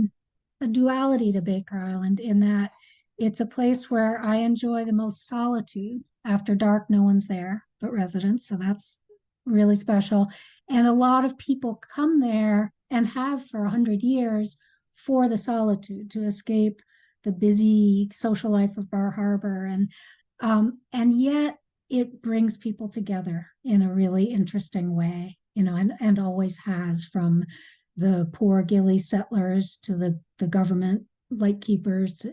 duality to Baker Island in that it's a place where I enjoy the most solitude. After dark, no one's there but residents. So that's really special. And a lot of people come there and have for 100 years for the solitude, to escape the busy social life of Bar Harbor. And yet it brings people together in a really interesting way, and always has, from the poor gilly settlers to the government lightkeepers, to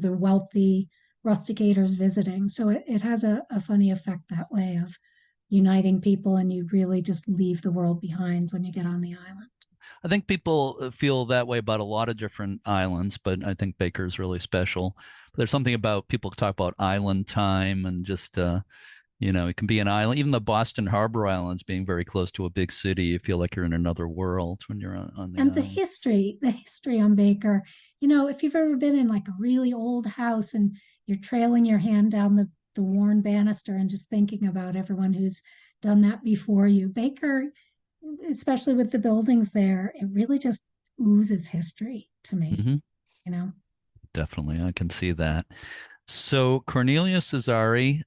the wealthy rusticators visiting. So it has a funny effect that way of uniting people, and you really just leave the world behind when you get on the island. I think people feel that way about a lot of different islands, but I think Baker is really special. There's something about, people talk about island time, and just, it can be an island. Even the Boston Harbor Islands being very close to a big city, you feel like you're in another world when you're on the and island. the history on Baker, if you've ever been in like a really old house and you're trailing your hand down the worn banister and just thinking about everyone who's done that before you, Baker, especially with the buildings there, it really just oozes history to me. Definitely, I can see that. So Cornelia Cesari,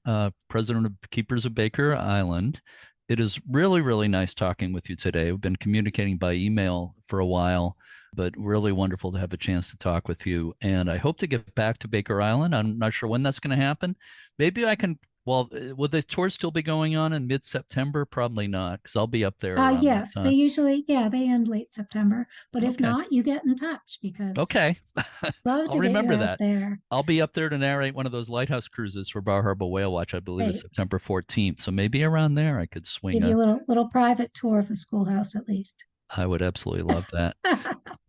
president of Keepers of Baker Island, it is really, really nice talking with you today. We've been communicating by email for a while, but really wonderful to have a chance to talk with you. And I hope to get back to Baker Island. I'm not sure when that's going to happen. Maybe I can, will the tours still be going on in mid-September? Probably not, because I'll be up there. Yes, they usually, they end late September. But if not, you get in touch, because okay, love to I'll remember get you out there. I'll be up there to narrate one of those lighthouse cruises for Bar Harbor Whale Watch. I believe it's September 14th. So maybe around there I could swing. Give you a little private tour of the schoolhouse at least. I would absolutely love that.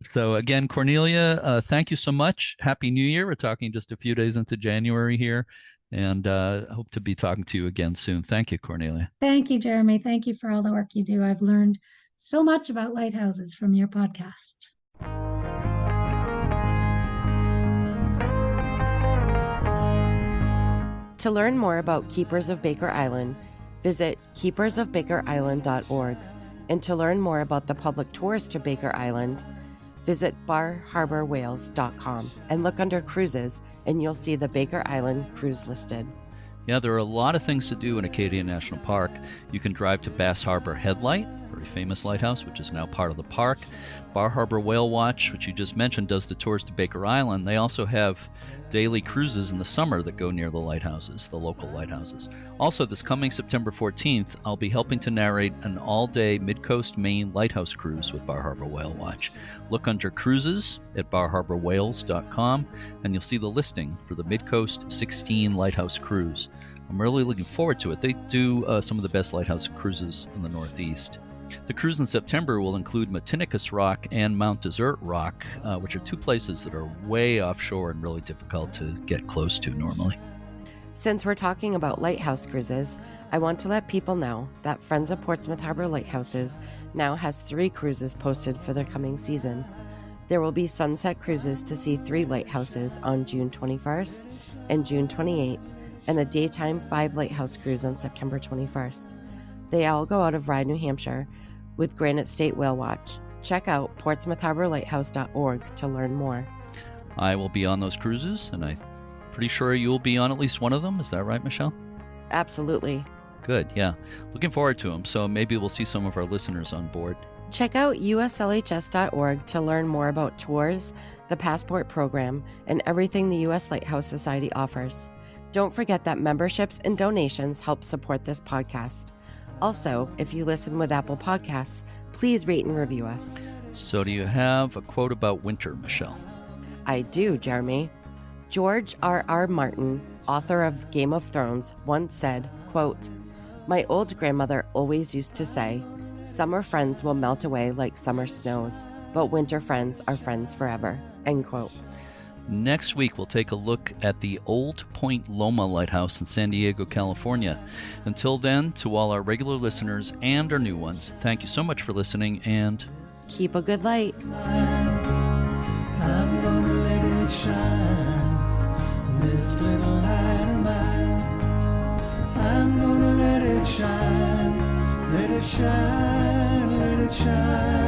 So again, Cornelia, thank you so much. Happy New Year. We're talking just a few days into January here, and hope to be talking to you again soon. Thank you, Cornelia. Thank you, Jeremy. Thank you for all the work you do. I've learned so much about lighthouses from your podcast. To learn more about Keepers of Baker Island, visit keepersofbakerisland.org. And to learn more about the public tours to Baker Island, visit barharborwales.com and look under cruises, and you'll see the Baker Island cruise listed. Yeah, there are a lot of things to do in Acadia National Park. You can drive to Bass Harbor Headlight, very famous lighthouse, which is now part of the park. Bar Harbor Whale Watch, which you just mentioned, does the tours to Baker Island. They also have daily cruises in the summer that go near the lighthouses, the local lighthouses. Also, this coming September 14th, I'll be helping to narrate an all-day Mid-Coast Maine lighthouse cruise with Bar Harbor Whale Watch. Look under cruises at barharborwales.com, and you'll see the listing for the Mid-Coast 16 lighthouse cruise. I'm really looking forward to it. They do some of the best lighthouse cruises in the Northeast. The cruise in September will include Matinicus Rock and Mount Desert Rock, which are two places that are way offshore and really difficult to get close to normally. Since we're talking about lighthouse cruises, I want to let people know that Friends of Portsmouth Harbor Lighthouses now has 3 cruises posted for their coming season. There will be sunset cruises to see 3 lighthouses on June 21st and June 28th, and a daytime 5 lighthouse cruise on September 21st. They all go out of Rye, New Hampshire, with Granite State Whale Watch. Check out portsmouthharborlighthouse.org to learn more. I will be on those cruises, and I'm pretty sure you'll be on at least one of them. Is that right, Michelle? Absolutely. Good, yeah. Looking forward to them, so maybe we'll see some of our listeners on board. Check out uslhs.org to learn more about tours, the Passport program, and everything the U.S. Lighthouse Society offers. Don't forget that memberships and donations help support this podcast. Also, if you listen with Apple Podcasts, please rate and review us. So do you have a quote about winter, Michelle? I do, Jeremy. George R.R. Martin, author of Game of Thrones, once said, quote, My old grandmother always used to say, summer friends will melt away like summer snows, but winter friends are friends forever. End quote. Next week, we'll take a look at the Old Point Loma Lighthouse in San Diego, California. Until then, to all our regular listeners and our new ones, thank you so much for listening, and keep a good light. I'm gonna let it shine, this little light of mine. I'm gonna let it shine, let it shine, let it shine.